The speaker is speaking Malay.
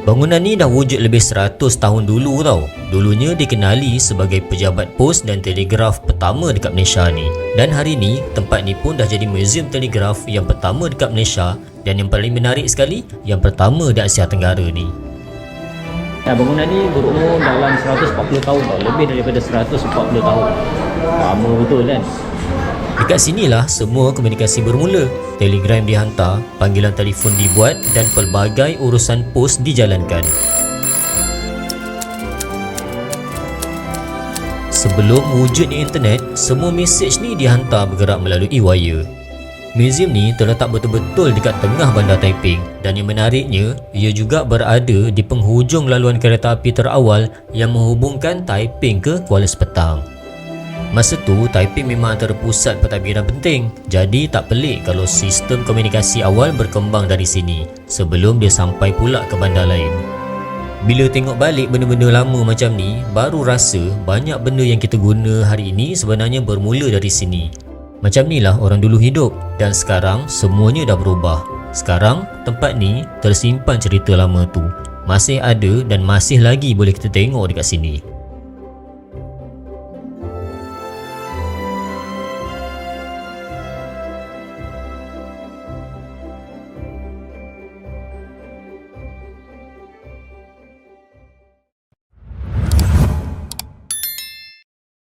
Bangunan ni dah wujud lebih 100 tahun dulu tau. Dulunya dikenali sebagai pejabat pos dan telegraf pertama dekat Malaysia ni. Dan hari ni, tempat ni pun dah jadi muzium telegraf yang pertama dekat Malaysia. Dan yang paling menarik sekali, yang pertama di Asia Tenggara ni. Bangunan ni berumur dalam 140 tahun tau. Lebih daripada 140 tahun. Lama betul kan? Dekat sinilah semua komunikasi bermula. Telegram dihantar, panggilan telefon dibuat dan pelbagai urusan pos dijalankan. Sebelum wujudnya internet, semua mesej ni dihantar bergerak melalui wire. Muzium ni terletak betul-betul dekat tengah bandar Taiping dan yang menariknya, ia juga berada di penghujung laluan kereta api terawal yang menghubungkan Taiping ke Kuala Sepetang. Masa tu, Taiping memang antara pusat pentadbiran penting. Jadi tak pelik kalau sistem komunikasi awal berkembang dari sini sebelum dia sampai pula ke bandar lain. Bila tengok balik benda-benda lama macam ni, baru rasa banyak benda yang kita guna hari ini sebenarnya bermula dari sini. Macam ni lah orang dulu hidup dan sekarang semuanya dah berubah. Sekarang tempat ni tersimpan cerita lama tu. Masih ada dan masih lagi boleh kita tengok dekat sini.